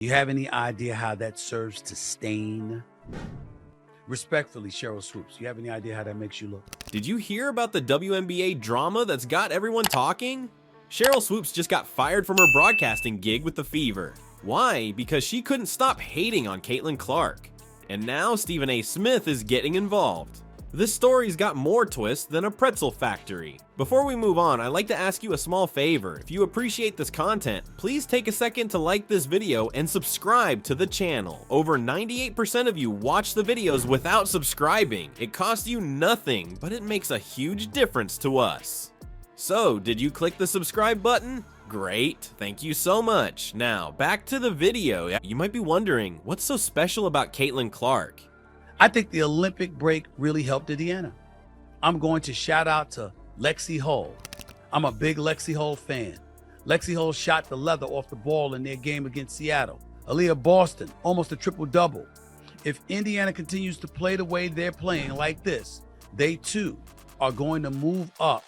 You have any idea how that serves to stain? Respectfully, Sheryl Swoopes, you have any idea how that makes you look? Did you hear about the WNBA drama that's got everyone talking? Sheryl Swoopes just got fired from her broadcasting gig with the Fever. Why? Because she couldn't stop hating on Caitlin Clark. And now Stephen A. Smith is getting involved. This story's got more twists than a pretzel factory. Before we move on, I'd like to ask you a small favor. If you appreciate this content, please take a second to like this video and subscribe to the channel. Over 98% of you watch the videos without subscribing. It costs you nothing, but it makes a huge difference to us. So, did you click the subscribe button? Great, thank you so much. Now, back to the video. You might be wondering, what's so special about Caitlin Clark? I think the Olympic break really helped Indiana. I'm going to shout out to Lexie Hull. I'm a big Lexie Hull fan. Lexie Hull shot the leather off the ball in their game against Seattle. Aaliyah Boston, almost a triple-double. If Indiana continues to play the way they're playing like this, they too are going to move up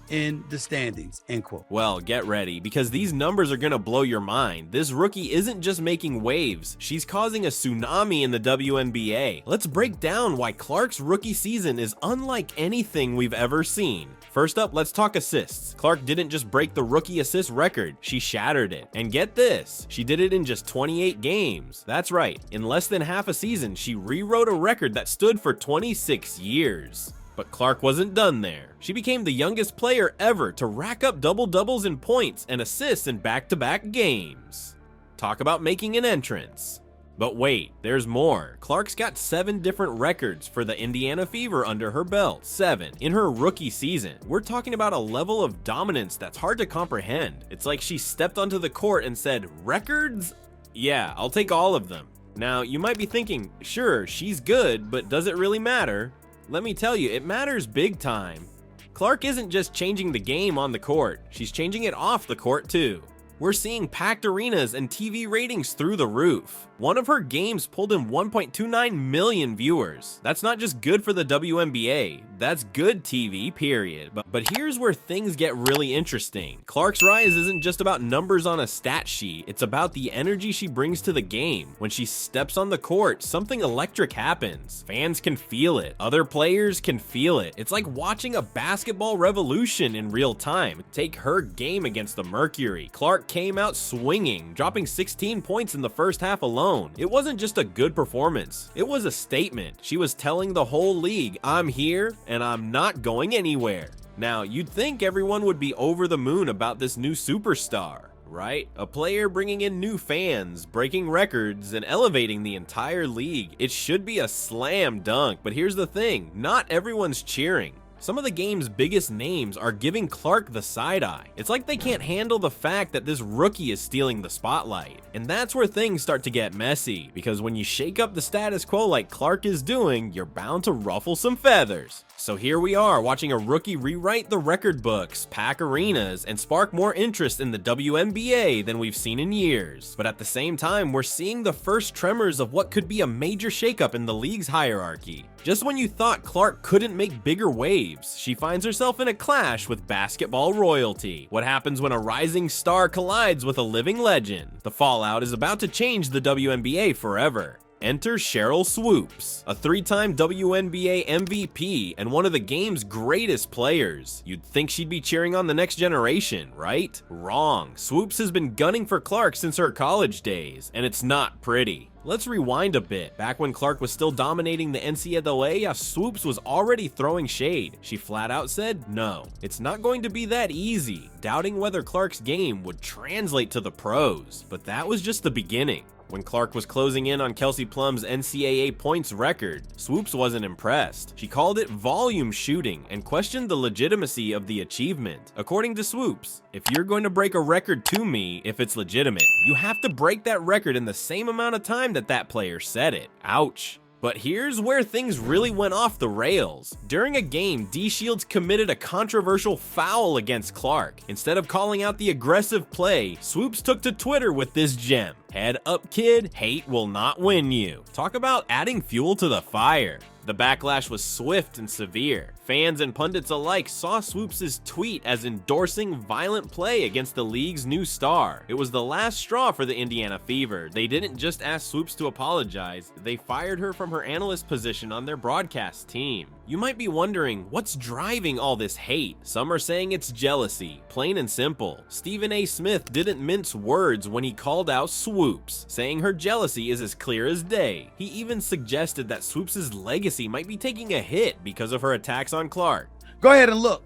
in the standings, end quote. Well, get ready, because these numbers are gonna blow your mind. This rookie isn't just making waves, she's causing a tsunami in the WNBA. Let's break down why Clark's rookie season is unlike anything we've ever seen. First up, let's talk assists. Clark didn't just break the rookie assist record, she shattered it. And get this, she did it in just 28 games. That's right, in less than half a season, she rewrote a record that stood for 26 years. But Clark wasn't done there. She became the youngest player ever to rack up double-doubles in points and assists in back-to-back games. Talk about making an entrance. But wait, there's more. Clark's got 7 different records for the Indiana Fever under her belt. 7 in her rookie season. We're talking about a level of dominance that's hard to comprehend. It's like she stepped onto the court and said, "Records? Yeah, I'll take all of them." Now, you might be thinking, sure, she's good, but does it really matter? Let me tell you, it matters big time. Clark isn't just changing the game on the court, she's changing it off the court too. We're seeing packed arenas and TV ratings through the roof. One of her games pulled in 1.29 million viewers. That's not just good for the WNBA, that's good TV, period. But here's where things get really interesting. Clark's rise isn't just about numbers on a stat sheet, it's about the energy she brings to the game. When she steps on the court, something electric happens. Fans can feel it, other players can feel it. It's like watching a basketball revolution in real time. Take her game against the Mercury. Clark came out swinging, dropping 16 points in the first half alone. It wasn't just a good performance, it was a statement. She was telling the whole league, I'm here and I'm not going anywhere. Now, you'd think everyone would be over the moon about this new superstar, right? A player bringing in new fans, breaking records, and elevating the entire league. It should be a slam dunk, but here's the thing, not everyone's cheering. Some of the game's biggest names are giving Clark the side eye. It's like they can't handle the fact that this rookie is stealing the spotlight. And that's where things start to get messy, because when you shake up the status quo like Clark is doing, you're bound to ruffle some feathers. So here we are, watching a rookie rewrite the record books, pack arenas, and spark more interest in the WNBA than we've seen in years. But at the same time, we're seeing the first tremors of what could be a major shakeup in the league's hierarchy. Just when you thought Clark couldn't make bigger waves, she finds herself in a clash with basketball royalty. What happens when a rising star collides with a living legend? The fallout is about to change the WNBA forever. Enter Sheryl Swoopes, a 3-time WNBA MVP and one of the game's greatest players. You'd think she'd be cheering on the next generation, right? Wrong. Swoopes has been gunning for Clark since her college days, and it's not pretty. Let's rewind a bit. Back when Clark was still dominating the NCAA, Swoopes was already throwing shade. She flat out said, no, it's not going to be that easy, doubting whether Clark's game would translate to the pros. But that was just the beginning. When Clark was closing in on Kelsey Plum's NCAA points record, Swoopes wasn't impressed. She called it volume shooting and questioned the legitimacy of the achievement. According to Swoopes, if you're going to break a record to me, if it's legitimate, you have to break that record in the same amount of time that player set it. Ouch. But here's where things really went off the rails. During a game, D Shields committed a controversial foul against Clark. Instead of calling out the aggressive play, Swoopes took to Twitter with this gem. Head up, kid, hate will not win you. Talk about adding fuel to the fire. The backlash was swift and severe. Fans and pundits alike saw Swoopes' tweet as endorsing violent play against the league's new star. It was the last straw for the Indiana Fever. They didn't just ask Swoopes to apologize, they fired her from her analyst position on their broadcast team. You might be wondering, what's driving all this hate? Some are saying it's jealousy, plain and simple. Stephen A. Smith didn't mince words when he called out Swoopes, saying her jealousy is as clear as day. He even suggested that Swoopes' legacy might be taking a hit because of her attacks on Clark. Go ahead and look.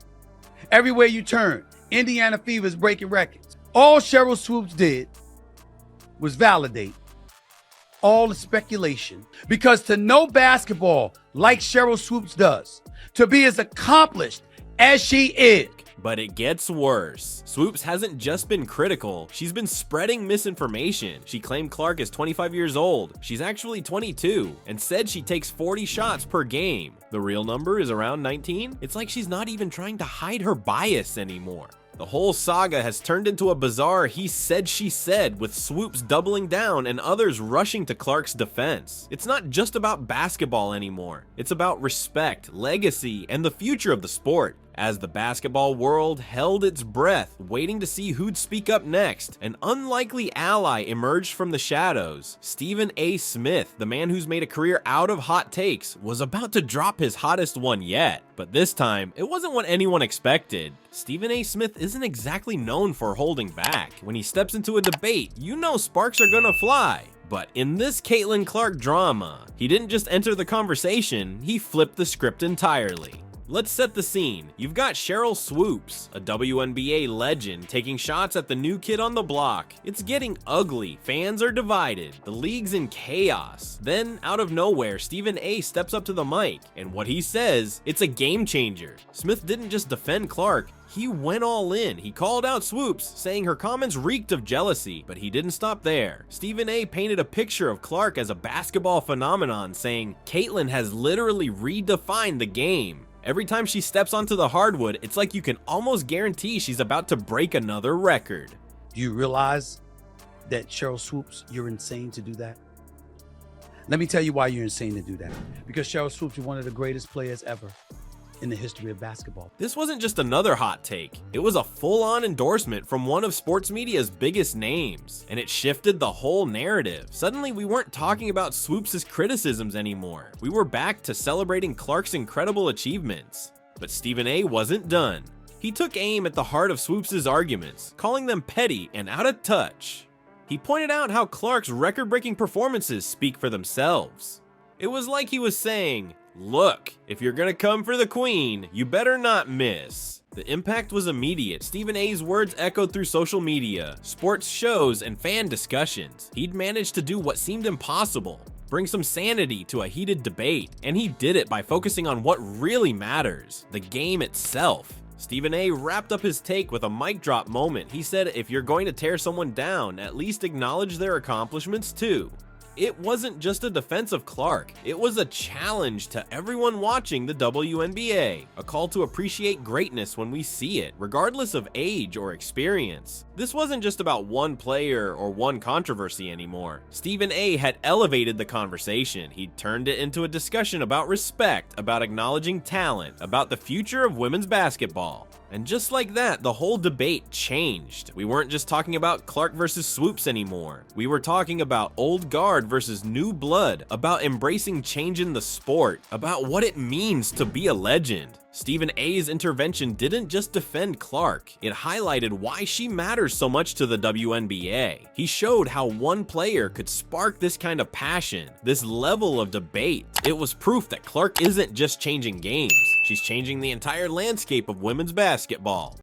Everywhere you turn, Indiana Fever is breaking records. All Sheryl Swoopes did was validate all the speculation, because to know basketball like Sheryl Swoopes does, to be as accomplished as she is. But it gets worse. Swoopes hasn't just been critical, she's been spreading misinformation. She claimed Clark is 25 years old. She's actually 22, and said she takes 40 shots per game. The real number is around 19. It's like she's not even trying to hide her bias anymore. The whole saga has turned into a bizarre he said she said, with Swoopes doubling down and others rushing to Clark's defense. It's not just about basketball anymore. It's about respect, legacy, and the future of the sport. As the basketball world held its breath, waiting to see who'd speak up next, an unlikely ally emerged from the shadows. Stephen A. Smith, the man who's made a career out of hot takes, was about to drop his hottest one yet. But this time, it wasn't what anyone expected. Stephen A. Smith isn't exactly known for holding back. When he steps into a debate, you know sparks are gonna fly. But in this Caitlin Clark drama, he didn't just enter the conversation, he flipped the script entirely. Let's set the scene. You've got Sheryl Swoopes, a WNBA legend, taking shots at the new kid on the block. It's getting ugly. Fans are divided. The league's in chaos. Then, out of nowhere, Stephen A. steps up to the mic, and what he says, it's a game changer. Smith didn't just defend Clark, he went all in. He called out Swoopes, saying her comments reeked of jealousy, but he didn't stop there. Stephen A. painted a picture of Clark as a basketball phenomenon, saying, Caitlin has literally redefined the game. Every time she steps onto the hardwood, it's like you can almost guarantee she's about to break another record. Do you realize that, Sheryl Swoopes, you're insane to do that? Let me tell you why you're insane to do that. Because Sheryl Swoopes is one of the greatest players ever in the history of basketball. This wasn't just another hot take. It was a full-on endorsement from one of sports media's biggest names, and it shifted the whole narrative. Suddenly, we weren't talking about Swoopes' criticisms anymore. We were back to celebrating Clark's incredible achievements. But Stephen A. wasn't done. He took aim at the heart of Swoopes' arguments, calling them petty and out of touch. He pointed out how Clark's record-breaking performances speak for themselves. It was like he was saying, look, if you're gonna come for the queen, you better not miss. The impact was immediate. Stephen A.'s words echoed through social media, sports shows, and fan discussions. He'd managed to do what seemed impossible, bring some sanity to a heated debate, and he did it by focusing on what really matters, the game itself. Stephen A. wrapped up his take with a mic drop moment. He said, if you're going to tear someone down, at least acknowledge their accomplishments too. It wasn't just a defense of Clark, it was a challenge to everyone watching the WNBA, a call to appreciate greatness when we see it, regardless of age or experience. This wasn't just about one player or one controversy anymore. Stephen A. had elevated the conversation. He'd turned it into a discussion about respect, about acknowledging talent, about the future of women's basketball. And just like that, the whole debate changed. We weren't just talking about Clark versus Swoopes anymore. We were talking about old guard versus new blood, about embracing change in the sport, about what it means to be a legend. Stephen A.'s intervention didn't just defend Clark, it highlighted why she matters so much to the WNBA. He showed how one player could spark this kind of passion, this level of debate. It was proof that Clark isn't just changing games, she's changing the entire landscape of women's basketball.